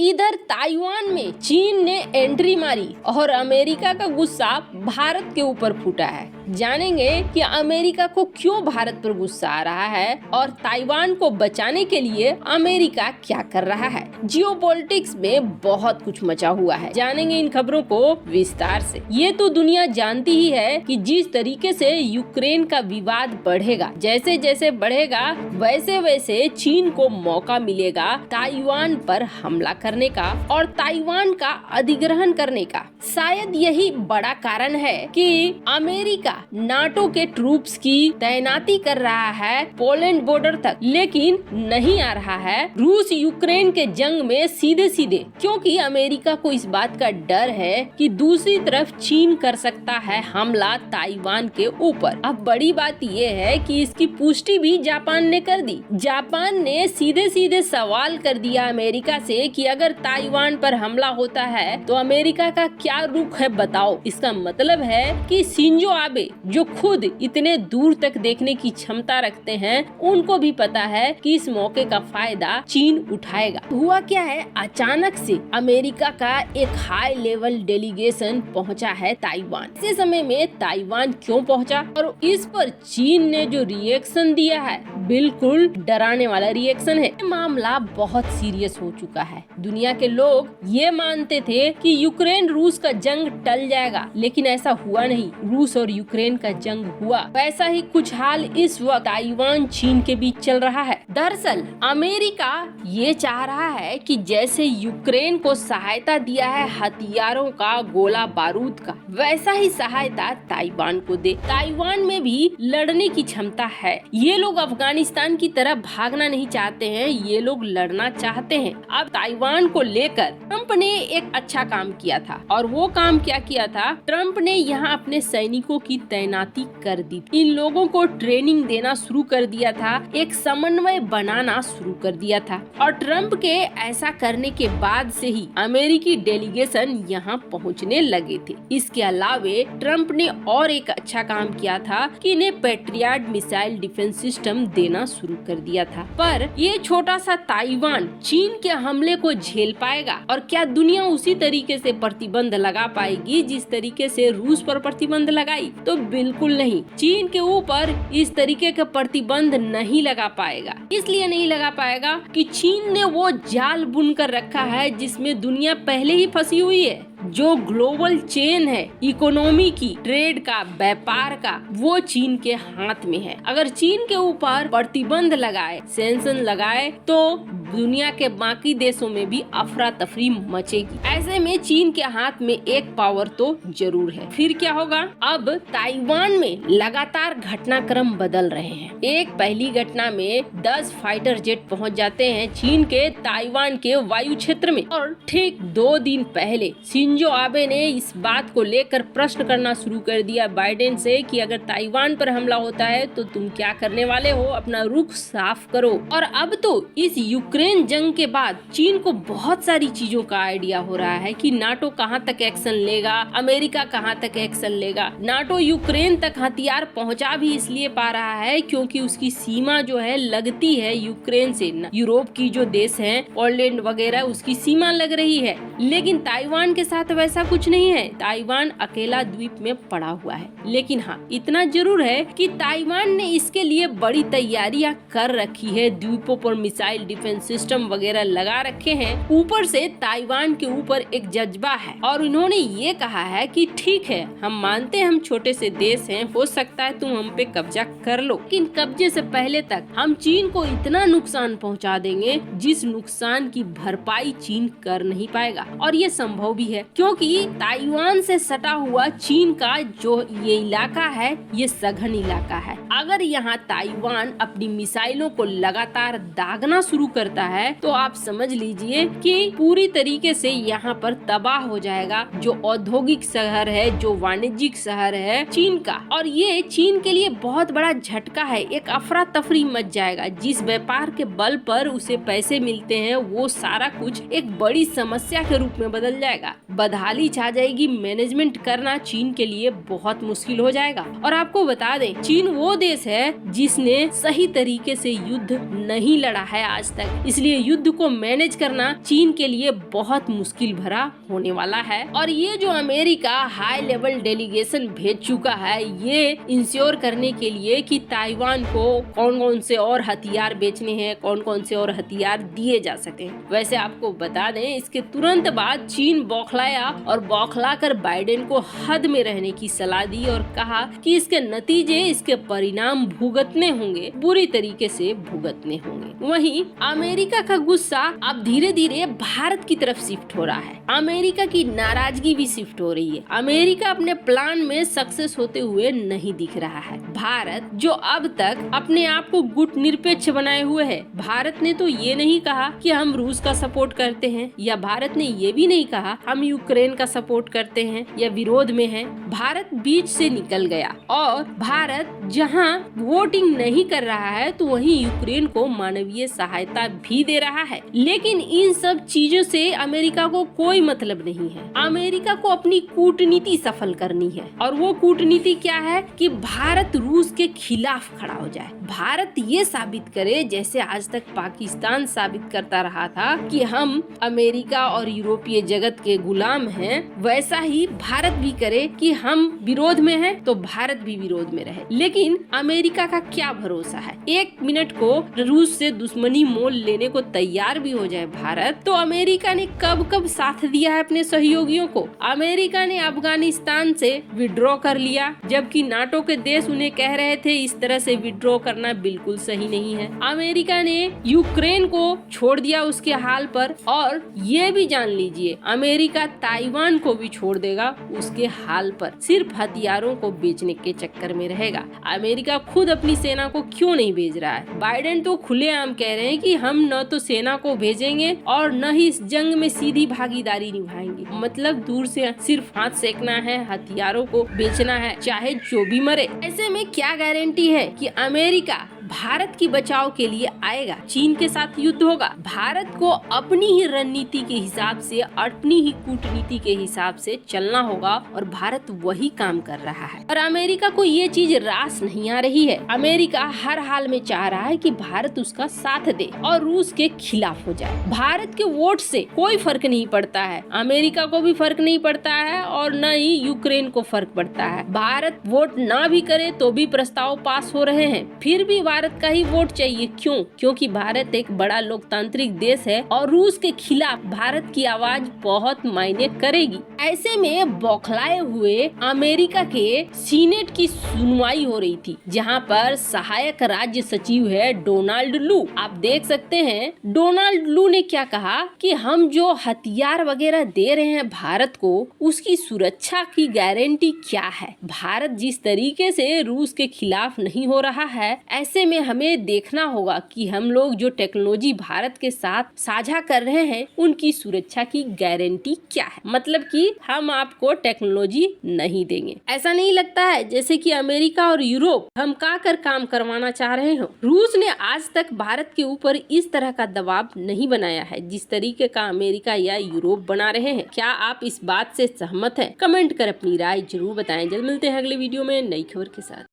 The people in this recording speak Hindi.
इधर ताइवान में चीन ने एंट्री मारी और अमेरिका का गुस्सा भारत के ऊपर फूटा है। जानेंगे कि अमेरिका को क्यों भारत पर गुस्सा आ रहा है और ताइवान को बचाने के लिए अमेरिका क्या कर रहा है। जियोपॉलिटिक्स में बहुत कुछ मचा हुआ है, जानेंगे इन खबरों को विस्तार से। ये तो दुनिया जानती ही है कि जिस तरीके से यूक्रेन का विवाद बढ़ेगा, जैसे जैसे बढ़ेगा वैसे वैसे चीन को मौका मिलेगा ताइवान पर हमला करने का और ताइवान का अधिग्रहण करने का। शायद यही बड़ा कारण है कि अमेरिका नाटो के ट्रूप्स की तैनाती कर रहा है पोलैंड बॉर्डर तक, लेकिन नहीं आ रहा है रूस यूक्रेन के जंग में सीधे सीधे, क्योंकि अमेरिका को इस बात का डर है कि दूसरी तरफ चीन कर सकता है हमला ताइवान के ऊपर। अब बड़ी बात यह है कि इसकी पुष्टि भी जापान ने कर दी। जापान ने सीधे सीधे सवाल कर दिया अमेरिका से कि अगर ताइवान पर हमला होता है तो अमेरिका का क्या रुख है बताओ। इसका मतलब है कि शिंजो आबे जो खुद इतने दूर तक देखने की क्षमता रखते हैं, उनको भी पता है कि इस मौके का फायदा चीन उठाएगा। हुआ क्या है, अचानक से अमेरिका का एक हाई लेवल डेलीगेशन पहुंचा है ताइवान। इस समय में ताइवान क्यों पहुंचा और इस पर चीन ने जो रिएक्शन दिया है, बिल्कुल डराने वाला रिएक्शन है। मामला बहुत सीरियस हो चुका है। दुनिया के लोग ये मानते थे कि यूक्रेन रूस का जंग टल जाएगा, लेकिन ऐसा हुआ नहीं। रूस और यूक्रेन का जंग हुआ। वैसा ही कुछ हाल इस वक्त ताइवान चीन के बीच चल रहा है। दरअसल अमेरिका ये चाह रहा है कि जैसे यूक्रेन को सहायता दिया है हथियारों का, गोला बारूद का, वैसा ही सहायता ताइवान को दे। ताइवान में भी लड़ने की क्षमता है। ये लोग अफगानिस्तान की तरह भागना नहीं चाहते हैं, ये लोग लड़ना चाहते हैं। अब ताइवान को लेकर ट्रम्प ने एक अच्छा काम किया था, और वो काम क्या किया था, ट्रम्प ने यहाँ अपने सैनिकों की तैनाती कर दी। इन लोगों को ट्रेनिंग देना शुरू कर दिया था, एक समन्वय बनाना शुरू कर दिया था। और ट्रम्प के ऐसा करने के बाद से ही अमेरिकी डेलीगेशन यहाँ पहुँचने लगे थे। इसके अलावे ट्रम्प ने और एक अच्छा काम किया था कि इन्हें पैट्रियट मिसाइल डिफेंस सिस्टम देना शुरू कर दिया था। पर ये छोटा सा ताइवान चीन के हमले को झेल पाएगा, और क्या दुनिया उसी तरीके से प्रतिबंध लगा पाएगी जिस तरीके से रूस पर प्रतिबंध लगाई? तो बिल्कुल नहीं। चीन के ऊपर इस तरीके का प्रतिबंध नहीं लगा पाएगा। इसलिए नहीं लगा पाएगा कि चीन ने वो जाल बुनकर रखा है जिसमें दुनिया पहले ही फंसी हुई है। जो ग्लोबल चेन है इकोनॉमी की, ट्रेड का, व्यापार का, वो चीन के हाथ में है। अगर चीन के ऊपर प्रतिबंध लगाए, सैंक्शन लगाए, तो दुनिया के बाकी देशों में भी अफरा तफरी मचेगी। ऐसे में चीन के हाथ में एक पावर तो जरूर है। फिर क्या होगा? अब ताइवान में लगातार घटनाक्रम बदल रहे हैं। एक पहली घटना में 10 फाइटर जेट पहुंच जाते हैं चीन के ताइवान के वायु क्षेत्र में, और ठीक 2 दिन पहले शिंजो आबे ने इस बात को लेकर प्रश्न करना शुरू कर दिया बाइडेन से कि अगर ताइवान पर हमला होता है तो तुम क्या करने वाले हो, अपना रुख साफ करो। और अब तो इस यूक्रेन जंग के बाद चीन को बहुत सारी चीजों का आइडिया हो रहा है कि नाटो कहां तक एक्शन लेगा, अमेरिका कहां तक एक्शन लेगा। नाटो यूक्रेन तक हथियार पहुंचा भी इसलिए पा रहा है क्योंकि उसकी सीमा जो है लगती है यूक्रेन से। यूरोप की जो देश है, पोलैंड वगैरह, उसकी सीमा लग रही है। लेकिन ताइवान के साथ वैसा कुछ नहीं है। ताइवान अकेला द्वीप में पड़ा हुआ है। लेकिन हाँ, इतना जरूर है कि ताइवान ने इसके लिए बड़ी तैयारियां कर रखी है। द्वीपों पर मिसाइल डिफेंस सिस्टम वगैरह लगा रखे हैं। ऊपर से ताइवान के ऊपर एक जज्बा है, और उन्होंने ये कहा है कि ठीक है, हम मानते हैं हम छोटे से देश हैं, हो सकता है तुम हम पे कब्जा कर लो, लेकिन कब्जे से पहले तक हम चीन को इतना नुकसान पहुंचा देंगे जिस नुकसान की भरपाई चीन कर नहीं पाएगा। और ये संभव भी है, क्योंकि ताइवान से सटा हुआ चीन का जो ये इलाका है, ये सघन इलाका है। अगर यहाँ ताइवान अपनी मिसाइलों को लगातार दागना शुरू करता है तो आप समझ लीजिए कि पूरी तरीके से यहाँ पर तबाह हो जाएगा जो औद्योगिक शहर है, जो वाणिज्यिक शहर है चीन का। और ये चीन के लिए बहुत बड़ा झटका है। एक अफरा तफरी मच जाएगा। जिस व्यापार के बल पर उसे पैसे मिलते हैं, वो सारा कुछ एक बड़ी समस्या के रूप में बदल जाएगा। बदहाली छा जाएगी। मैनेजमेंट करना चीन के लिए बहुत मुश्किल हो जाएगा। और आपको बता दें, चीन वो देश है जिसने सही तरीके से युद्ध नहीं लड़ा है आज तक। इसलिए युद्ध को मैनेज करना चीन के लिए बहुत मुश्किल भरा होने वाला है। और ये जो अमेरिका हाई लेवल डेलीगेशन भेज चुका है, ये इंश्योर करने के लिए कि ताइवान को कौन कौन से और हथियार बेचने हैं, कौन कौन से और हथियार दिए जा सके। वैसे आपको बता दें, इसके तुरंत बाद चीन बौखलाया और बौखलाकर बाइडेन को हद में रहने की सलाह दी और कहा कि इसके नतीजे, इसके परिणाम भुगतने होंगे, बुरी तरीके से भुगतने होंगे। वहीं अमेरिका का गुस्सा अब धीरे धीरे भारत की तरफ शिफ्ट हो रहा है। अमेरिका की नाराजगी भी शिफ्ट हो रही है। अमेरिका अपने प्लान में सक्सेस होते हुए नहीं दिख रहा है। भारत जो अब तक अपने आप को गुट निरपेक्ष बनाए हुए है, भारत ने तो ये नहीं कहा कि हम रूस का सपोर्ट करते हैं, या भारत ने ये भी नहीं कहा हम यूक्रेन का सपोर्ट करते हैं या विरोध में हैं। भारत बीच से निकल गया और भारत जहां वोटिंग नहीं कर रहा है तो वहीं यूक्रेन को मानवीय सहायता भी दे रहा है। लेकिन इन सब चीजों से अमेरिका को कोई मतलब नहीं है। अमेरिका को अपनी कूटनीति सफल करनी है और वो कूटनीति क्या है कि भारत रूस के खिलाफ खड़ा हो जाए। भारत ये साबित करे, जैसे आज तक पाकिस्तान साबित करता रहा था कि हम अमेरिका और यूरोपीय जगत के गुलाम हैं, वैसा ही भारत भी करे कि हम विरोध में हैं तो भारत भी विरोध में रहे। लेकिन अमेरिका का क्या भरोसा है, एक मिनट को रूस से दुश्मनी मोल लेने को तैयार भी हो जाए भारत, तो अमेरिका ने कब कब साथ दिया है अपने सहयोगियों को। अमेरिका ने अफगानिस्तान से विड्रॉ कर लिया, जबकि नाटो के देश उन्हें कह रहे थे इस तरह से विड्रॉ करना बिल्कुल सही नहीं है। अमेरिका ने यूक्रेन को छोड़ दिया उसके हाल पर, और ये भी जान लीजिए अमेरिका ताइवान को भी छोड़ देगा उसके हाल पर, सिर्फ हथियारों को बेचने के चक्कर में रहेगा। अमेरिका खुद अपनी सेना को क्यों नहीं भेज रहा है? बाइडेन तो खुलेआम कह रहे हैं कि हम न तो सेना को भेजेंगे और न ही इस जंग में सीधी भागीदारी निभाएंगे। मतलब दूर से सिर्फ हाथ सेकना है, हथियारों को बेचना है, चाहे जो भी मरे। ऐसे में क्या गारंटी है कि अमेरिका भारत की बचाव के लिए आएगा, चीन के साथ युद्ध होगा? भारत को अपनी ही रणनीति के हिसाब से, अपनी ही कूटनीति के हिसाब से चलना होगा और भारत वही काम कर रहा है। और अमेरिका को ये चीज रास नहीं आ रही है। अमेरिका हर हाल में चाह रहा है कि भारत उसका साथ दे और रूस के खिलाफ हो जाए। भारत के वोट से कोई फर्क नहीं पड़ता है, अमेरिका को भी फर्क नहीं पड़ता है और न ही यूक्रेन को फर्क पड़ता है। भारत वोट ना भी करे तो भी प्रस्ताव पास हो रहे हैं, फिर भी भारत का ही वोट चाहिए। क्यों? क्योंकि भारत एक बड़ा लोकतांत्रिक देश है और रूस के खिलाफ भारत की आवाज बहुत मायने करेगी। ऐसे में बौखलाए हुए अमेरिका के सीनेट की सुनवाई हो रही थी, जहां पर सहायक राज्य सचिव है डोनाल्ड लू। आप देख सकते हैं डोनाल्ड लू ने क्या कहा कि हम जो हथियार वगैरह दे रहे हैं भारत को, उसकी सुरक्षा की गारंटी क्या है? भारत जिस तरीके से रूस के खिलाफ नहीं हो रहा है, ऐसे में हमें देखना होगा कि हम लोग जो टेक्नोलॉजी भारत के साथ साझा कर रहे हैं उनकी सुरक्षा की गारंटी क्या है। मतलब कि हम आपको टेक्नोलॉजी नहीं देंगे। ऐसा नहीं लगता है जैसे कि अमेरिका और यूरोप धमका कर काम करवाना चाह रहे हो? रूस ने आज तक भारत के ऊपर इस तरह का दबाव नहीं बनाया है जिस तरीके का अमेरिका या यूरोप बना रहे हैं। क्या आप इस बात से सहमत हैं? कमेंट कर अपनी राय जरूर बताएं। जल्द मिलते हैं अगले वीडियो में नई खबर के साथ।